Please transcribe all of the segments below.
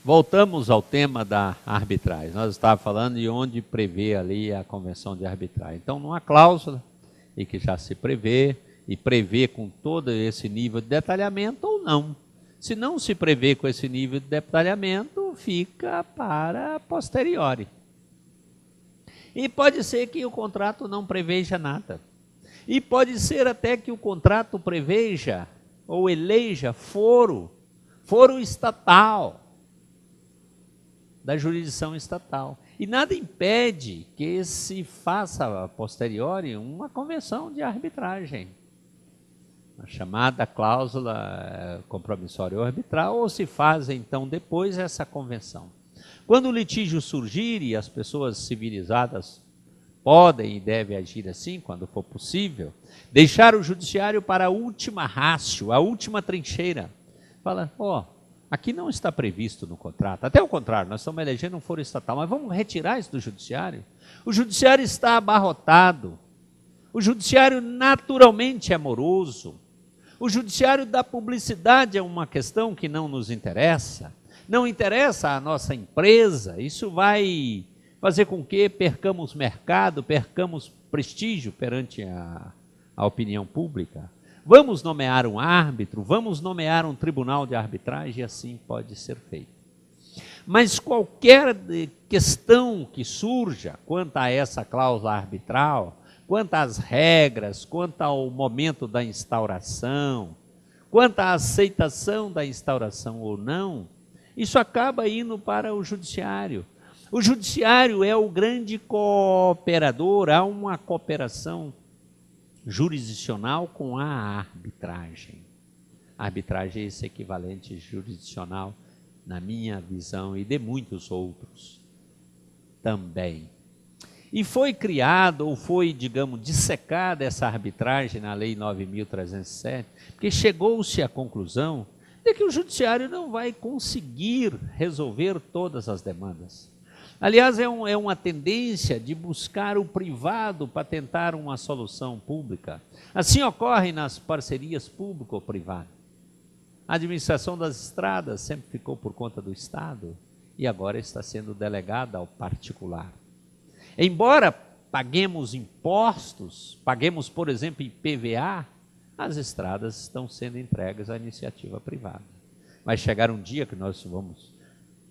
Voltamos ao tema da arbitragem. Nós estávamos falando de onde prevê ali a convenção de arbitragem. Então, numa cláusula, e que já se prevê, e prevê com todo esse nível de detalhamento ou não. Se não se prevê com esse nível de detalhamento, fica para posteriori. E pode ser que o contrato não preveja nada. E pode ser até que o contrato preveja ou eleja foro estatal, da jurisdição estatal. E nada impede que se faça a posteriori uma convenção de arbitragem, a chamada cláusula compromissória ou arbitral, ou se faz então depois essa convenção. Quando o litígio surgir, e as pessoas civilizadas podem e devem agir assim, quando for possível, deixar o judiciário para a última rácio, a última trincheira. Fala, aqui não está previsto no contrato, até o contrário, nós estamos elegendo um foro estatal, mas vamos retirar isso do judiciário? O judiciário está abarrotado, o judiciário naturalmente é moroso, o judiciário da publicidade é uma questão que não nos interessa, não interessa à nossa empresa, isso vai fazer com que percamos mercado, percamos prestígio perante a opinião pública. Vamos nomear um árbitro, vamos nomear um tribunal de arbitragem, e assim pode ser feito. Mas qualquer questão que surja quanto a essa cláusula arbitral, quanto às regras, quanto ao momento da instauração, quanto à aceitação da instauração ou não, isso acaba indo para o judiciário. O judiciário é o grande cooperador, há uma cooperação jurisdicional com a arbitragem. A arbitragem é esse equivalente jurisdicional, na minha visão, e de muitos outros também. E foi criado, ou foi, digamos, dissecada essa arbitragem na Lei 9.307, porque chegou-se à conclusão de que o judiciário não vai conseguir resolver todas as demandas. Aliás, é uma tendência de buscar o privado para tentar uma solução pública. Assim ocorre nas parcerias público-privado. A administração das estradas sempre ficou por conta do Estado e agora está sendo delegada ao particular. Embora paguemos impostos, paguemos, por exemplo, IPVA, as estradas estão sendo entregues à iniciativa privada. Vai chegar um dia que nós vamos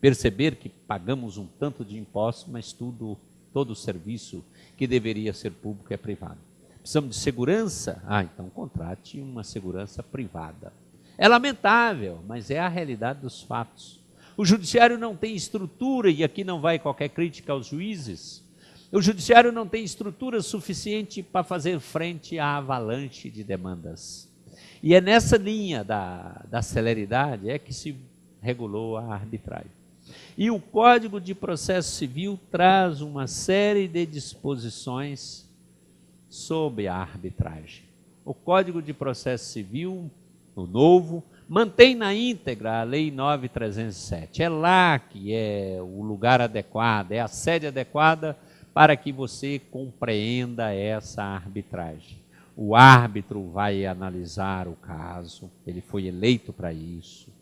perceber que pagamos um tanto de impostos, mas todo o serviço que deveria ser público é privado. Precisamos de segurança? Então contrate uma segurança privada. É lamentável, mas é a realidade dos fatos. O judiciário não tem estrutura, e aqui não vai qualquer crítica aos juízes, o judiciário não tem estrutura suficiente para fazer frente à avalanche de demandas. E é nessa linha da celeridade é que se regulou a arbitragem. E o Código de Processo Civil traz uma série de disposições sobre a arbitragem. O Código de Processo Civil, o novo, mantém na íntegra a Lei 9.307. É lá que é o lugar adequado, é a sede adequada para que você compreenda essa arbitragem. O árbitro vai analisar o caso, ele foi eleito para isso.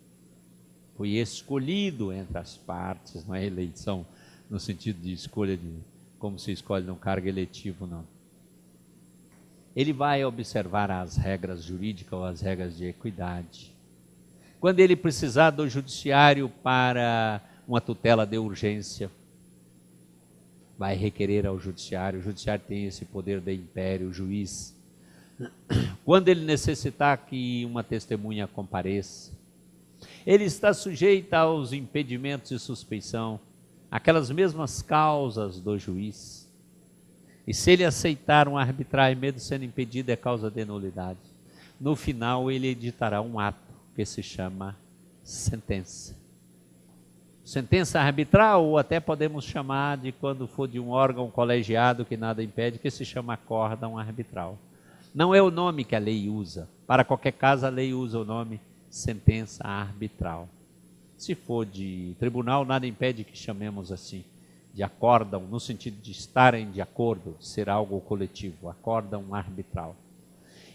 Foi escolhido entre as partes, não é eleição no sentido de escolha de como se escolhe num cargo eletivo, não. Ele vai observar as regras jurídicas ou as regras de equidade. Quando ele precisar do judiciário para uma tutela de urgência, vai requerer ao judiciário, o judiciário tem esse poder de império, o juiz. Quando ele necessitar que uma testemunha compareça, ele está sujeito aos impedimentos de suspeição, aquelas mesmas causas do juiz. E se ele aceitar uma arbitragem, mesmo sendo impedido, é causa de nulidade. No final, ele editará um ato que se chama sentença. Sentença arbitral, ou até podemos chamar de, quando for de um órgão colegiado que nada impede, que se chama acórdão arbitral. Não é o nome que a lei usa. Para qualquer caso, a lei usa o nome sentença arbitral. Se for de tribunal, nada impede que chamemos assim, de acórdão, no sentido de estarem de acordo, ser algo coletivo, acórdão arbitral.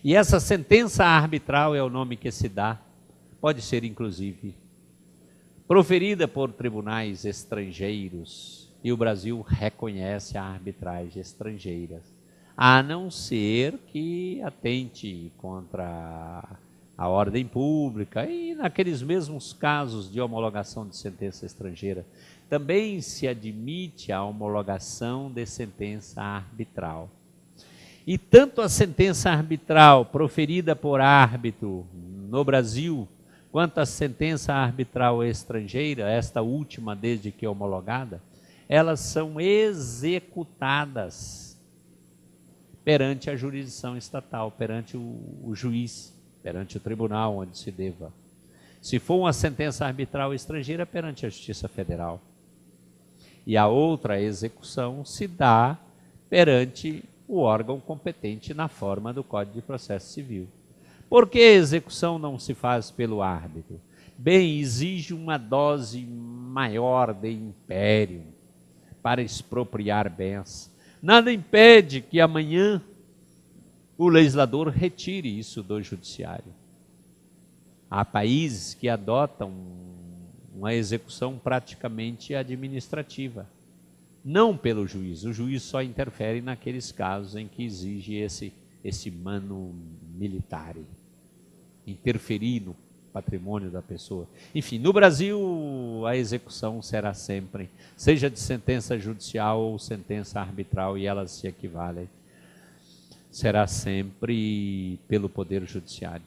E essa sentença arbitral é o nome que se dá, pode ser inclusive proferida por tribunais estrangeiros, e o Brasil reconhece a arbitragem estrangeira, a não ser que atente contra a ordem pública, e naqueles mesmos casos de homologação de sentença estrangeira, também se admite a homologação de sentença arbitral. E tanto a sentença arbitral proferida por árbitro no Brasil, quanto a sentença arbitral estrangeira, esta última desde que homologada, elas são executadas perante a jurisdição estatal, perante o juiz, perante o tribunal onde se deva. Se for uma sentença arbitral estrangeira, perante a Justiça Federal. E a outra execução se dá perante o órgão competente na forma do Código de Processo Civil. Por que a execução não se faz pelo árbitro? Bem, exige uma dose maior de império para expropriar bens. Nada impede que amanhã o legislador retire isso do judiciário. Há países que adotam uma execução praticamente administrativa, não pelo juiz. O juiz só interfere naqueles casos em que exige esse mano militare, interferir no patrimônio da pessoa. Enfim, no Brasil a execução será sempre, seja de sentença judicial ou sentença arbitral, e elas se equivalem, será sempre pelo Poder Judiciário.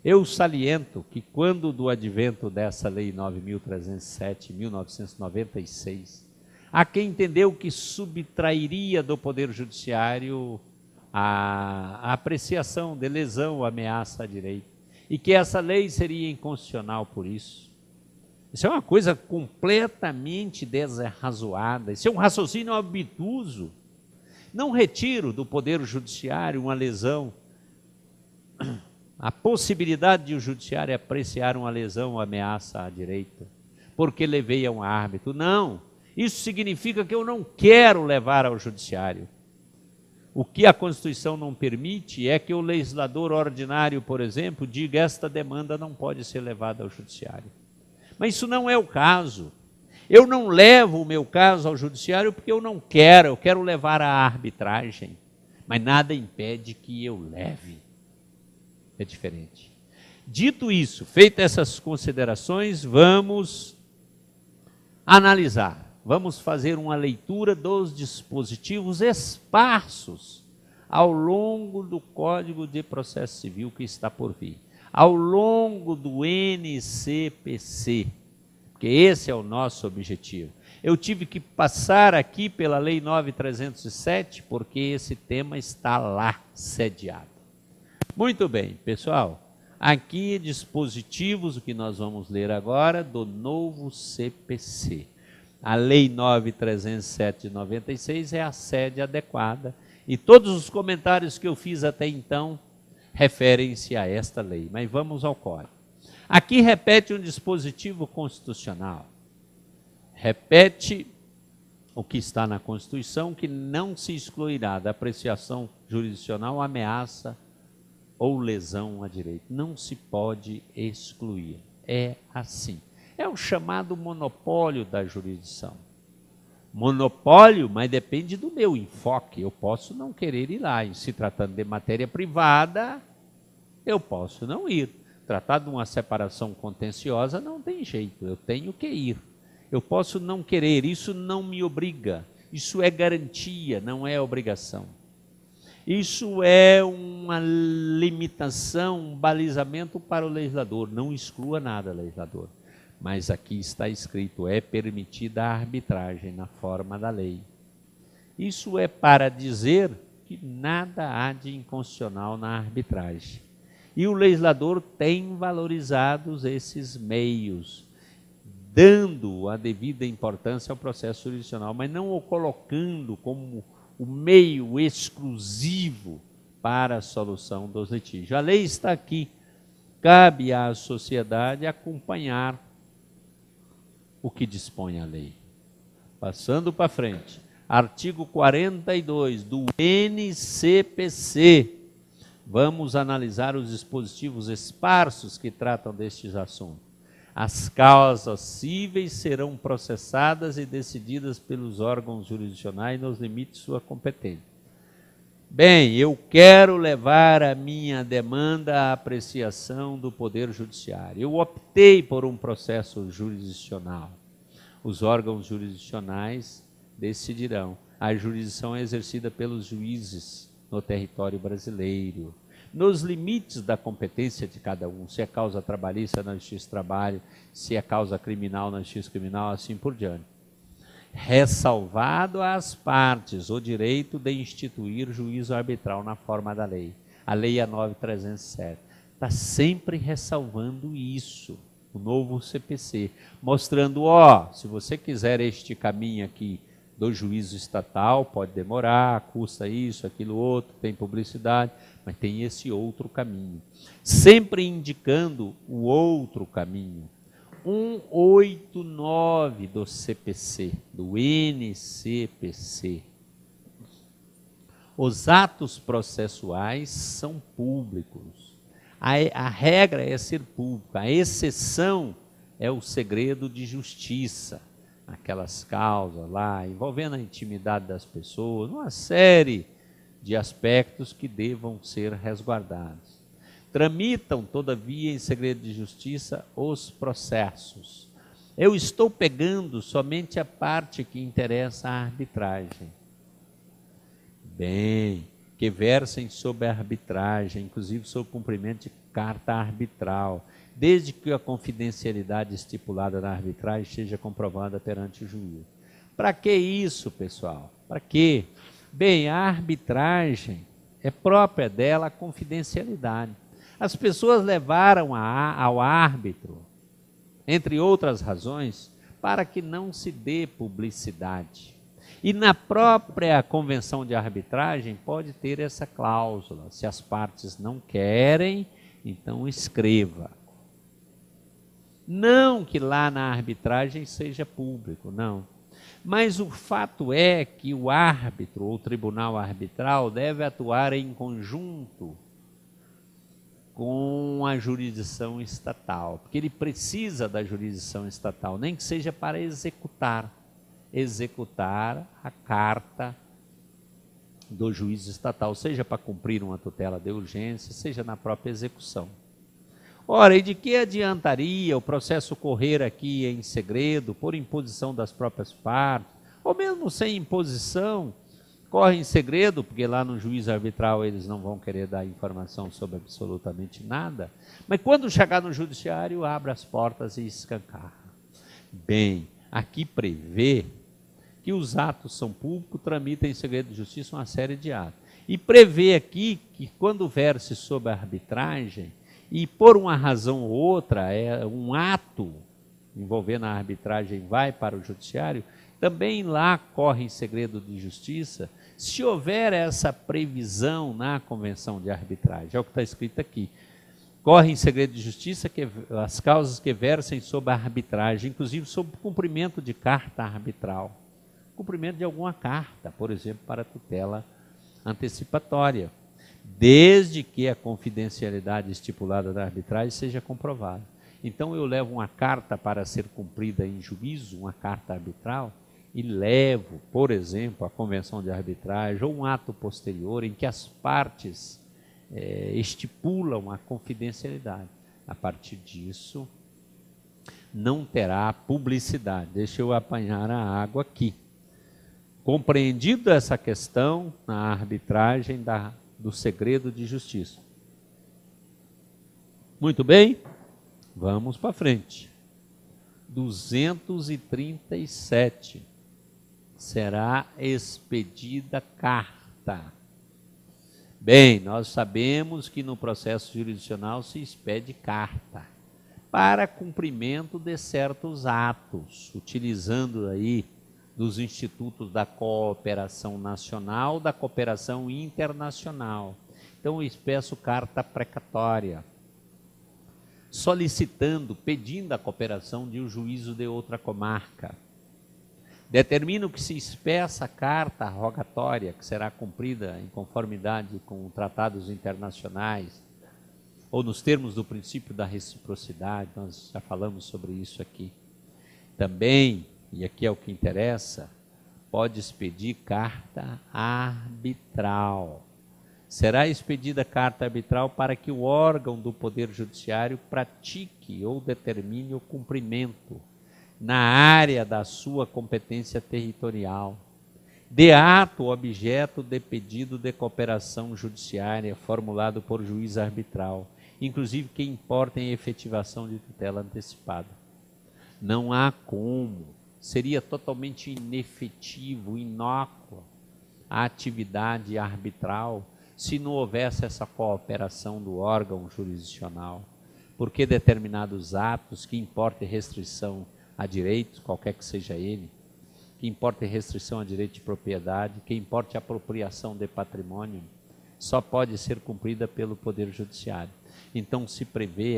Eu saliento que quando do advento dessa Lei 9.307, 1996, há quem entendeu que subtrairia do Poder Judiciário a apreciação de lesão ou ameaça a direito, e que essa lei seria inconstitucional por isso. Isso é uma coisa completamente desarrazoada, isso é um raciocínio obtuso. Não retiro do Poder Judiciário uma lesão, a possibilidade de o Judiciário apreciar uma lesão ou ameaça à direita, porque levei a um árbitro. Não, isso significa que eu não quero levar ao Judiciário. O que a Constituição não permite é que o legislador ordinário, por exemplo, diga: esta demanda não pode ser levada ao Judiciário. Mas isso não é o caso. Eu não levo o meu caso ao Judiciário porque eu não quero, eu quero levar à arbitragem. Mas nada impede que eu leve. É diferente. Dito isso, feitas essas considerações, vamos analisar, vamos fazer uma leitura dos dispositivos esparsos ao longo do Código de Processo Civil que está por vir, ao longo do NCPC, porque esse é o nosso objetivo. Eu tive que passar aqui pela Lei 9.307, porque esse tema está lá sediado. Muito bem, pessoal, aqui dispositivos, o que nós vamos ler agora, do novo CPC. A Lei 9.307 de 96 é a sede adequada, e todos os comentários que eu fiz até então referem-se a esta lei. Mas vamos ao código. Aqui repete um dispositivo constitucional, repete o que está na Constituição, que não se excluirá da apreciação jurisdicional ameaça ou lesão a direito. Não se pode excluir. É assim. É o chamado monopólio da jurisdição. Monopólio, mas depende do meu enfoque. Eu posso não querer ir lá. E se tratando de matéria privada, eu posso não ir. Tratado de uma separação contenciosa, não tem jeito. Eu tenho que ir. Eu posso não querer. Isso não me obriga. Isso é garantia, não é obrigação. Isso é uma limitação, um balizamento para o legislador. Não exclua nada, legislador. Mas aqui está escrito: é permitida a arbitragem na forma da lei. Isso é para dizer que nada há de inconstitucional na arbitragem. E o legislador tem valorizado esses meios, dando a devida importância ao processo jurisdicional, mas não o colocando como o meio exclusivo para a solução dos litígios. A lei está aqui, cabe à sociedade acompanhar o que dispõe a lei. Passando para frente, artigo 42 do NCPC, vamos analisar os dispositivos esparsos que tratam destes assuntos. As causas cíveis serão processadas e decididas pelos órgãos jurisdicionais nos limites de sua competência. Bem, eu quero levar a minha demanda à apreciação do Poder Judiciário. Eu optei por um processo jurisdicional. Os órgãos jurisdicionais decidirão. A jurisdição é exercida pelos juízes no território brasileiro, nos limites da competência de cada um, se é causa trabalhista na Justiça do Trabalho, se é causa criminal na Justiça Criminal, assim por diante. Ressalvado às partes o direito de instituir juízo arbitral na forma da lei. A lei é 9.307. Está sempre ressalvando isso, o novo CPC, mostrando, se você quiser este caminho aqui do juízo estatal, pode demorar, custa isso, aquilo outro, tem publicidade, mas tem esse outro caminho. Sempre indicando o outro caminho. 189 do CPC, do NCPC. Os atos processuais são públicos. A regra é ser público, a exceção é o segredo de justiça. Aquelas causas lá, envolvendo a intimidade das pessoas, uma série de aspectos que devam ser resguardados. Tramitam, todavia, em segredo de justiça os processos. Eu estou pegando somente a parte que interessa à arbitragem. Bem, que versem sobre a arbitragem, inclusive sobre o cumprimento de carta arbitral, desde que a confidencialidade estipulada na arbitragem seja comprovada perante o juiz. Para que isso, pessoal? Para quê? Bem, a arbitragem é própria dela a confidencialidade. As pessoas levaram ao árbitro, entre outras razões, para que não se dê publicidade. E na própria convenção de arbitragem pode ter essa cláusula. Se as partes não querem, então escreva. Não que lá na arbitragem seja público, não. Mas o fato é que o árbitro ou tribunal arbitral deve atuar em conjunto com a jurisdição estatal, porque ele precisa da jurisdição estatal, nem que seja para executar a carta do juiz estatal, seja para cumprir uma tutela de urgência, seja na própria execução. Ora, e de que adiantaria o processo correr aqui em segredo, por imposição das próprias partes, ou mesmo sem imposição, corre em segredo, porque lá no juízo arbitral eles não vão querer dar informação sobre absolutamente nada, mas quando chegar no judiciário, abre as portas e escancara. Bem, aqui prevê que os atos são públicos, tramitam em segredo de justiça uma série de atos. E prevê aqui que quando verse sobre a arbitragem, e por uma razão ou outra, um ato envolvendo a arbitragem vai para o judiciário, também lá corre em segredo de justiça, se houver essa previsão na convenção de arbitragem, é o que está escrito aqui, corre em segredo de justiça as causas que versem sobre a arbitragem, inclusive sobre o cumprimento de carta arbitral, cumprimento de alguma carta, por exemplo, para tutela antecipatória, desde que a confidencialidade estipulada da arbitragem seja comprovada. Então eu levo uma carta para ser cumprida em juízo, uma carta arbitral, e levo, por exemplo, a convenção de arbitragem ou um ato posterior em que as partes estipulam a confidencialidade. A partir disso, não terá publicidade. Deixa eu apanhar a água aqui. Compreendida essa questão na arbitragem do segredo de justiça. Muito bem, vamos para frente. 237. Será expedida carta. Bem, nós sabemos que no processo jurisdicional se expede carta para cumprimento de certos atos, utilizando aí dos institutos da cooperação nacional, da cooperação internacional. Então, eu peço carta precatória, solicitando, pedindo a cooperação de um juízo de outra comarca. Determino que se expeça a carta rogatória, que será cumprida em conformidade com tratados internacionais. ou nos termos do princípio da reciprocidade, nós já falamos sobre isso aqui. Também, e aqui é o que interessa, pode expedir carta arbitral. Será expedida carta arbitral para que o órgão do Poder Judiciário pratique ou determine o cumprimento, na área da sua competência territorial, de ato objeto de pedido de cooperação judiciária formulado por juiz arbitral, inclusive que importa em efetivação de tutela antecipada. Não há como, seria totalmente inefetivo, inócua a atividade arbitral se não houvesse essa cooperação do órgão jurisdicional, porque determinados atos que importem restrição a direitos, qualquer que seja ele, que importe restrição a direito de propriedade, que importe apropriação de patrimônio, só pode ser cumprida pelo Poder Judiciário. Então se prevê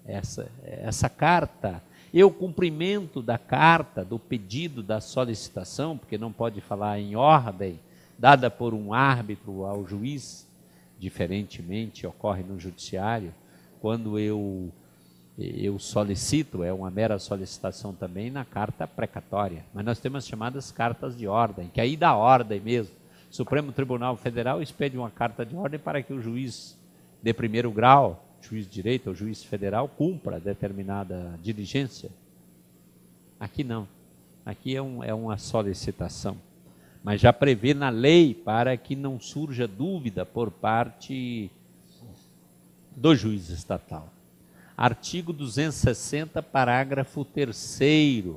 essa carta, e o cumprimento da carta, do pedido, da solicitação, porque não pode falar em ordem, dada por um árbitro ao juiz, diferentemente ocorre no judiciário, quando eu solicito, é uma mera solicitação também na carta precatória, mas nós temos as chamadas cartas de ordem, que aí dá ordem mesmo. O Supremo Tribunal Federal expede uma carta de ordem para que o juiz de primeiro grau, juiz de direito ou juiz federal, cumpra determinada diligência. Aqui não, aqui é uma solicitação, mas já prevê na lei para que não surja dúvida por parte do juiz estatal. Artigo 260, parágrafo 3º.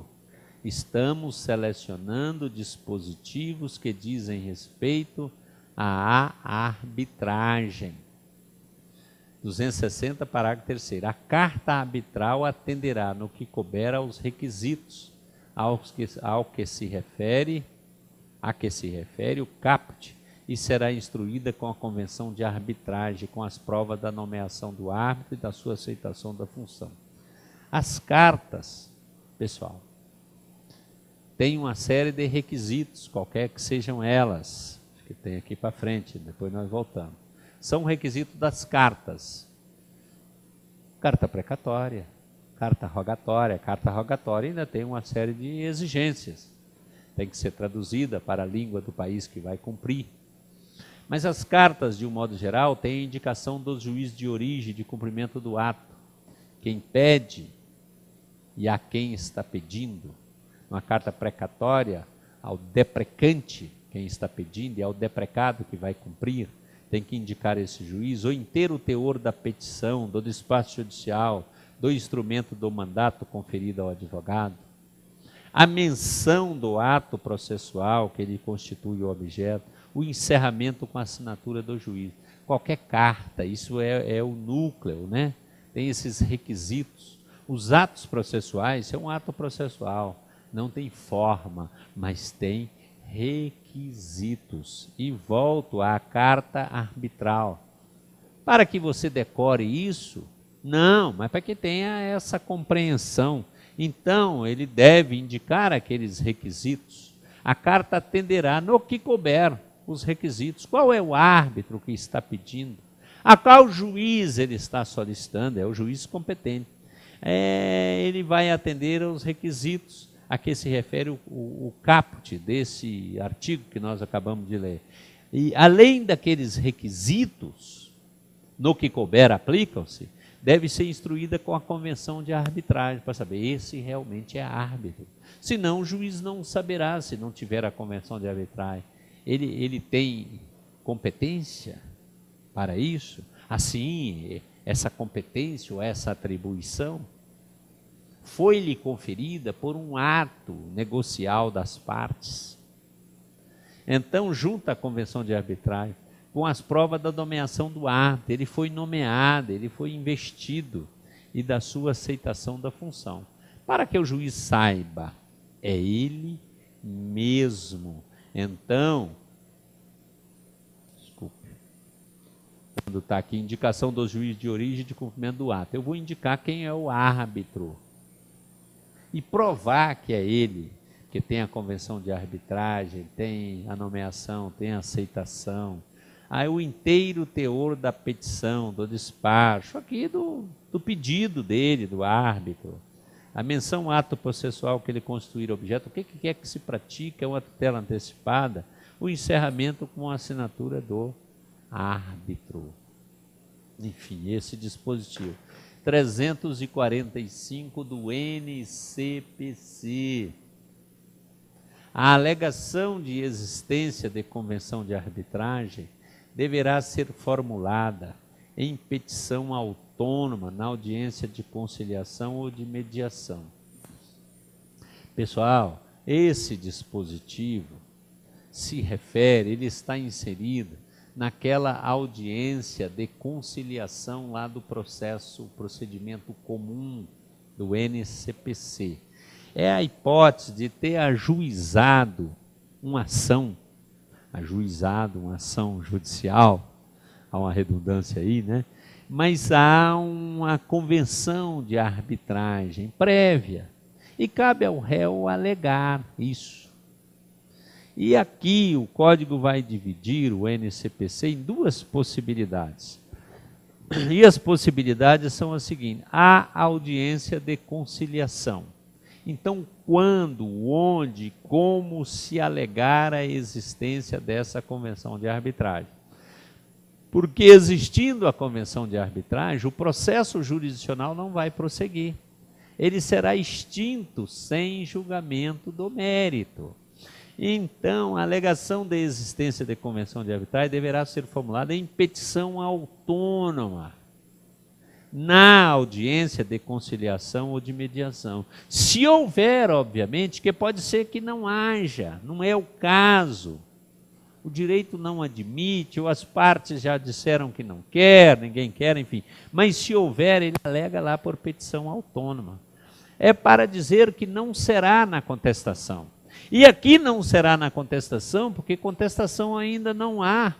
Estamos selecionando dispositivos que dizem respeito à arbitragem. 260, parágrafo 3º. A carta arbitral atenderá no que couber aos requisitos a que se refere o caput, e será instruída com a convenção de arbitragem, com as provas da nomeação do árbitro e da sua aceitação da função. As cartas, pessoal, têm uma série de requisitos, qualquer que sejam elas, que tem aqui para frente, depois nós voltamos. São requisitos das cartas. Carta precatória, carta rogatória ainda tem uma série de exigências. Tem que ser traduzida para a língua do país que vai cumprir. Mas as cartas, de um modo geral, têm a indicação dos juízes de origem de cumprimento do ato, quem pede e a quem está pedindo. Uma carta precatória, ao deprecante, quem está pedindo, e ao deprecado que vai cumprir, tem que indicar esse juiz, o inteiro teor da petição, do despacho judicial, do instrumento do mandato conferido ao advogado, a menção do ato processual que ele constitui o objeto, o encerramento com a assinatura do juiz. Qualquer carta, isso é o núcleo, né? Tem esses requisitos. Os atos processuais, é um ato processual, não tem forma, mas tem requisitos. E volto à carta arbitral. Para que você decore isso? Não, mas para que tenha essa compreensão. Então, ele deve indicar aqueles requisitos. A carta atenderá no que couber os requisitos. Qual é o árbitro que está pedindo? A qual juiz ele está solicitando? É o juiz competente. Ele vai atender aos requisitos a que se refere o caput desse artigo que nós acabamos de ler. E além daqueles requisitos, no que couber aplicam-se, deve ser instruída com a convenção de arbitragem, para saber esse realmente é árbitro. Senão o juiz não saberá, se não tiver a convenção de arbitragem. Ele tem competência para isso? Assim, essa competência ou essa atribuição foi-lhe conferida por um ato negocial das partes. Então, junto à convenção de arbitragem, com as provas da nomeação do árbitro, ele foi nomeado, ele foi investido, e da sua aceitação da função. Para que o juiz saiba, é ele mesmo. Então, quando está aqui, indicação do juiz de origem de cumprimento do ato, eu vou indicar quem é o árbitro e provar que é ele, que tem a convenção de arbitragem, tem a nomeação, tem a aceitação. o inteiro teor da petição, do despacho, aqui do pedido dele, do árbitro. A menção ato processual que ele constituir objeto, o que quer que se pratique, uma tutela antecipada, o encerramento com a assinatura do árbitro. Enfim, esse dispositivo. 345 do NCPC. A alegação de existência de convenção de arbitragem deverá ser formulada em petição autônoma na audiência de conciliação ou de mediação. Pessoal, esse dispositivo se refere, ele está inserido naquela audiência de conciliação lá do procedimento comum do NCPC. É a hipótese de ter ajuizado uma ação, uma ação judicial, há uma redundância aí, né? Mas há uma convenção de arbitragem prévia e cabe ao réu alegar isso. E aqui o código vai dividir o NCPC em duas possibilidades. E as possibilidades são as seguintes: a audiência de conciliação. Então, quando, onde, como se alegar a existência dessa convenção de arbitragem? Porque existindo a convenção de arbitragem, o processo jurisdicional não vai prosseguir. Ele será extinto sem julgamento do mérito. Então, a alegação da existência de convenção de arbitragem deverá ser formulada em petição autônoma, na audiência de conciliação ou de mediação. Se houver, obviamente, que pode ser que não haja, não é o caso. O direito não admite, ou as partes já disseram que não quer, ninguém quer, enfim. Mas se houver, ele alega lá por petição autônoma. É para dizer que não será na contestação. E aqui não será na contestação, porque contestação ainda não há.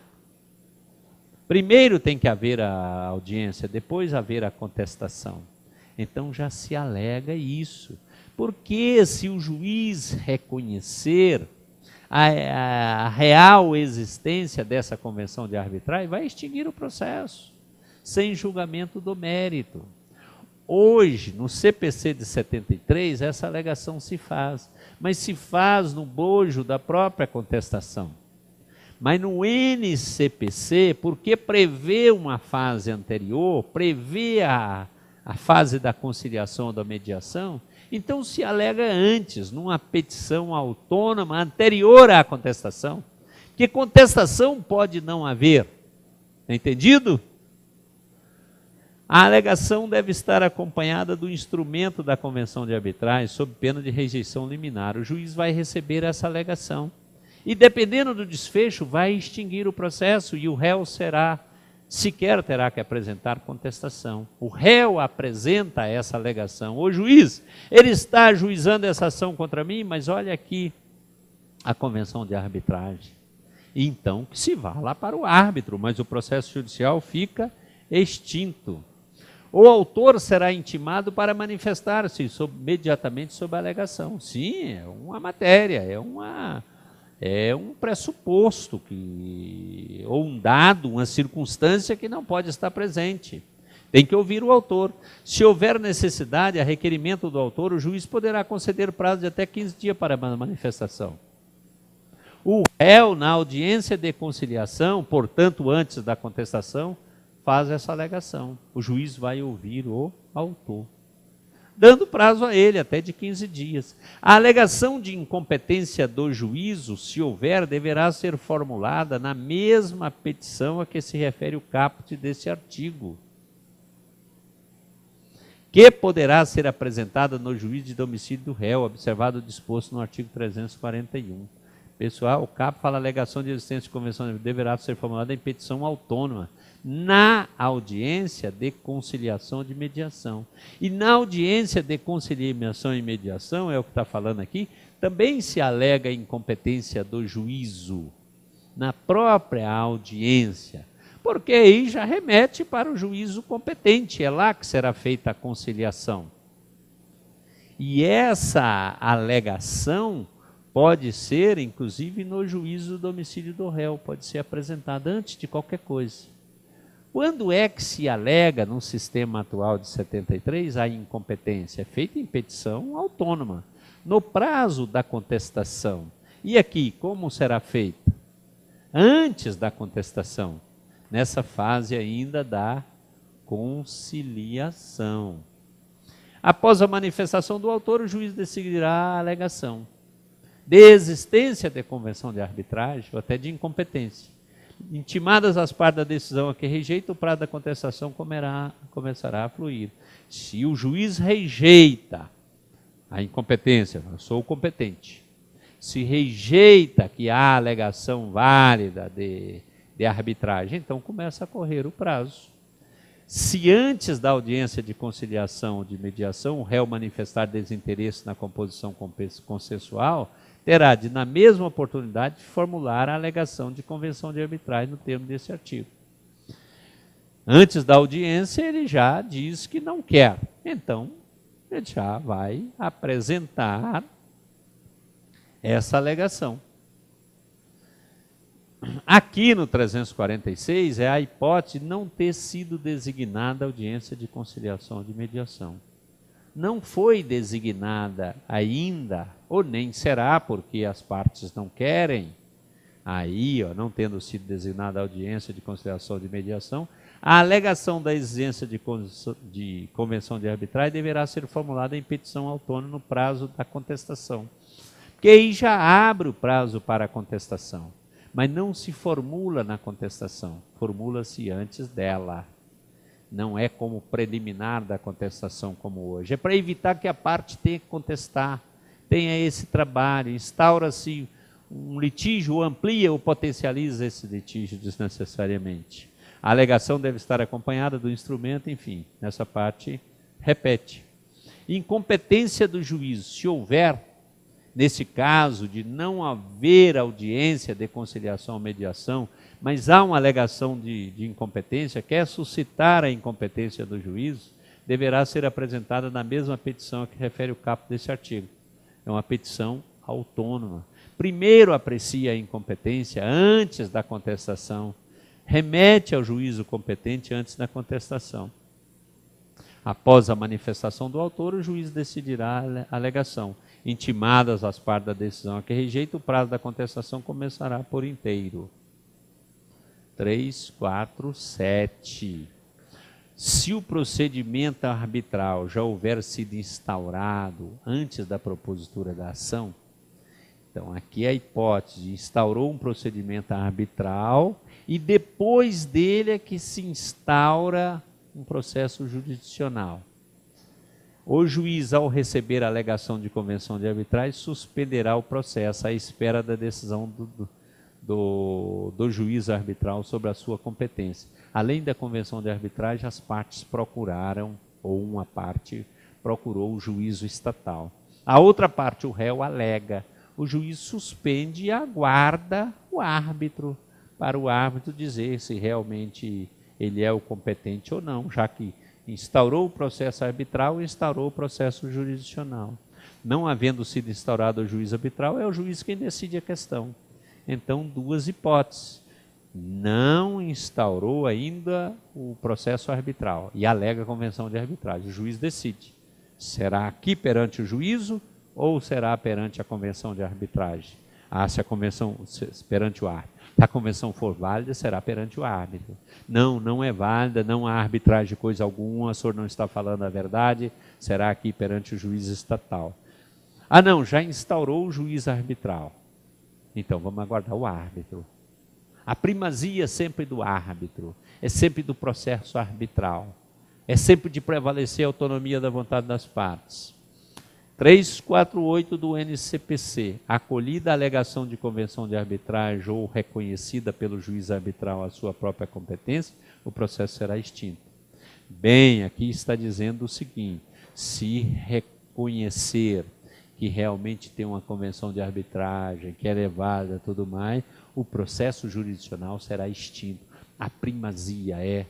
Primeiro tem que haver a audiência, depois haver a contestação. Então já se alega isso. Porque se o juiz reconhecer a real existência dessa convenção de arbitragem, vai extinguir o processo, sem julgamento do mérito. Hoje, no CPC de 73, essa alegação se faz, mas se faz no bojo da própria contestação. Mas no NCPC, porque prevê uma fase anterior, prevê a fase da conciliação ou da mediação, então se alega antes, numa petição autônoma anterior à contestação, que contestação pode não haver. Entendido? A alegação deve estar acompanhada do instrumento da convenção de arbitragem, sob pena de rejeição liminar. O juiz vai receber essa alegação. E dependendo do desfecho, vai extinguir o processo e o réu sequer terá que apresentar contestação. O réu apresenta essa alegação. O juiz, ele está ajuizando essa ação contra mim, mas olha aqui a convenção de arbitragem. Então, que se vá lá para o árbitro, mas o processo judicial fica extinto. O autor será intimado para manifestar-se imediatamente sobre a alegação. Sim, é uma matéria, é um pressuposto, ou um dado, uma circunstância que não pode estar presente. Tem que ouvir o autor. Se houver necessidade, a requerimento do autor, o juiz poderá conceder prazo de até 15 dias para a manifestação. O réu, na audiência de conciliação, portanto, antes da contestação, faz essa alegação. O juiz vai ouvir o autor, dando prazo a ele até de 15 dias. A alegação de incompetência do juízo, se houver, deverá ser formulada na mesma petição a que se refere o caput desse artigo, que poderá ser apresentada no juízo de domicílio do réu, observado o disposto no artigo 341. Pessoal, o caput fala: a alegação de existência de convenção deverá ser formulada em petição autônoma, na audiência de conciliação de mediação. E na audiência de conciliação e mediação, é o que está falando aqui, também se alega a incompetência do juízo na própria audiência, porque aí já remete para o juízo competente, é lá que será feita a conciliação. E essa alegação pode ser, inclusive, no juízo do domicílio do réu, pode ser apresentada antes de qualquer coisa. Quando é que se alega, no sistema atual de 73, a incompetência? É feita em petição autônoma, no prazo da contestação. E aqui, como será feita? Antes da contestação, nessa fase ainda da conciliação. Após a manifestação do autor, o juiz decidirá a alegação de existência de convenção de arbitragem ou até de incompetência. Intimadas as partes da decisão a que rejeita, o prazo da contestação começará a fluir. Se o juiz rejeita a incompetência, eu sou competente. Se rejeita que há alegação válida de arbitragem, então começa a correr o prazo. Se antes da audiência de conciliação ou de mediação o réu manifestar desinteresse na composição consensual, terá de, na mesma oportunidade, formular a alegação de convenção de arbitragem no termo desse artigo. Antes da audiência, ele já diz que não quer. Então, ele já vai apresentar essa alegação. Aqui no 346 é a hipótese de não ter sido designada audiência de conciliação ou de mediação. Não foi designada ainda, ou nem será, porque as partes não querem, aí, não tendo sido designada a audiência de conciliação ou de mediação, a alegação da exigência de convenção de arbitragem deverá ser formulada em petição autônoma no prazo da contestação. Porque aí já abre o prazo para a contestação, mas não se formula na contestação, formula-se antes dela. Não é como preliminar da contestação como hoje. É para evitar que a parte tenha que contestar, tenha esse trabalho, instaura-se um litígio, ou amplia ou potencializa esse litígio desnecessariamente. A alegação deve estar acompanhada do instrumento, enfim, nessa parte repete. Incompetência do juízo, se houver, nesse caso de não haver audiência de conciliação ou mediação, mas há uma alegação de incompetência, quer suscitar a incompetência do juízo, deverá ser apresentada na mesma petição a que refere o caput desse artigo. É uma petição autônoma. Primeiro aprecia a incompetência antes da contestação, remete ao juízo competente antes da contestação. Após a manifestação do autor, o juiz decidirá a alegação. Intimadas as partes da decisão a que rejeita, o prazo da contestação começará por inteiro. 3, 4, 7. Se o procedimento arbitral já houver sido instaurado antes da propositura da ação, então aqui é a hipótese, instaurou um procedimento arbitral e depois dele é que se instaura um processo jurisdicional. O juiz, ao receber a alegação de convenção de arbitragem, suspenderá o processo à espera da decisão do juiz arbitral sobre a sua competência. Além da convenção de arbitragem, as partes procuraram, ou uma parte procurou o juízo estatal. A outra parte, o réu, alega. O juiz suspende e aguarda o árbitro, para o árbitro dizer se realmente ele é o competente ou não, já que instaurou o processo arbitral e instaurou o processo jurisdicional. Não havendo sido instaurado o juiz arbitral, é o juiz quem decide a questão. Então, duas hipóteses. Não instaurou ainda o processo arbitral e alega a convenção de arbitragem. O juiz decide. Será aqui perante o juízo ou será perante a convenção de arbitragem? Se a convenção perante o árbitro. Se a convenção for válida, será perante o árbitro. Não é válida, não há arbitragem de coisa alguma, o senhor não está falando a verdade, será aqui perante o juiz estatal. Não, já instaurou o juiz arbitral. Então, vamos aguardar o árbitro. A primazia é sempre do árbitro, é sempre do processo arbitral, é sempre de prevalecer a autonomia da vontade das partes. 348 do NCPC, acolhida a alegação de convenção de arbitragem ou reconhecida pelo juiz arbitral a sua própria competência, o processo será extinto. Bem, aqui está dizendo o seguinte, se reconhecer que realmente tem uma convenção de arbitragem, que é levada e tudo mais, o processo jurisdicional será extinto. A primazia é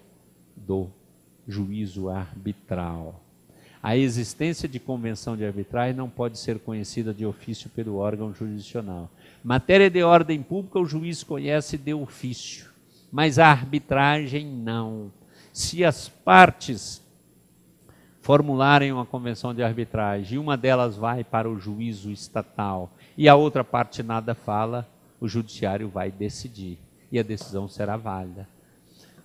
do juízo arbitral. A existência de convenção de arbitragem não pode ser conhecida de ofício pelo órgão jurisdicional. Matéria de ordem pública o juiz conhece de ofício, mas a arbitragem não. Se as partes formularem uma convenção de arbitragem e uma delas vai para o juízo estatal e a outra parte nada fala, o judiciário vai decidir e a decisão será válida.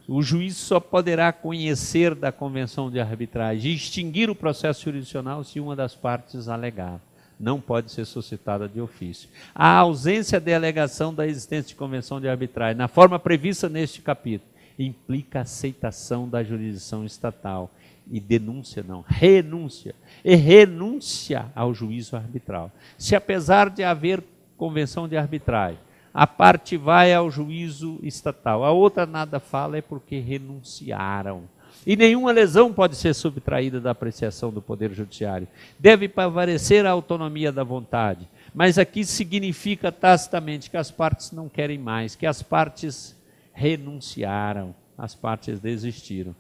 O juiz só poderá conhecer da convenção de arbitragem e extinguir o processo jurisdicional se uma das partes alegar. Não pode ser suscitada de ofício. A ausência de alegação da existência de convenção de arbitragem, na forma prevista neste capítulo, implica aceitação da jurisdição estatal e denúncia não, renúncia, e renúncia ao juízo arbitral. Se apesar de haver convenção de arbitragem, a parte vai ao juízo estatal, a outra nada fala, é porque renunciaram. E nenhuma lesão pode ser subtraída da apreciação do Poder Judiciário. Deve prevalecer a autonomia da vontade. Mas aqui significa tacitamente que as partes não querem mais, que as partes renunciaram, as partes desistiram.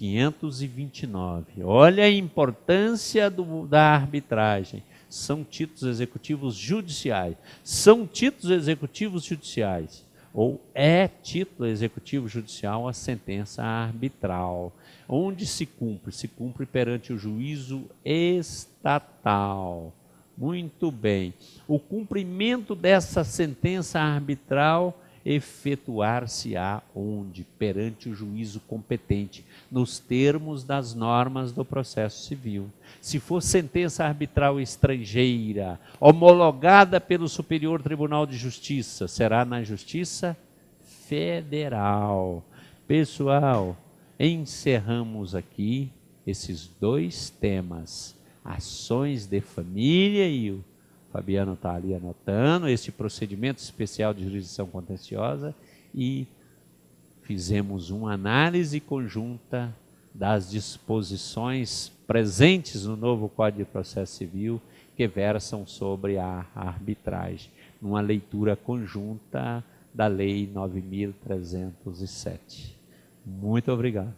529. Olha a importância da arbitragem. São títulos executivos judiciais. São títulos executivos judiciais. Ou é título executivo judicial a sentença arbitral. Onde se cumpre? Se cumpre perante o juízo estatal. Muito bem. O cumprimento dessa sentença arbitral efetuar-se-á onde? Perante o juízo competente, nos termos das normas do processo civil. Se for sentença arbitral estrangeira, homologada pelo Superior Tribunal de Justiça, será na Justiça Federal. Pessoal, encerramos aqui esses dois temas, ações de família, e o Fabiano está ali anotando, esse procedimento especial de jurisdição contenciosa, e fizemos uma análise conjunta das disposições presentes no novo Código de Processo Civil que versam sobre a arbitragem, numa leitura conjunta da Lei 9.307. Muito obrigado.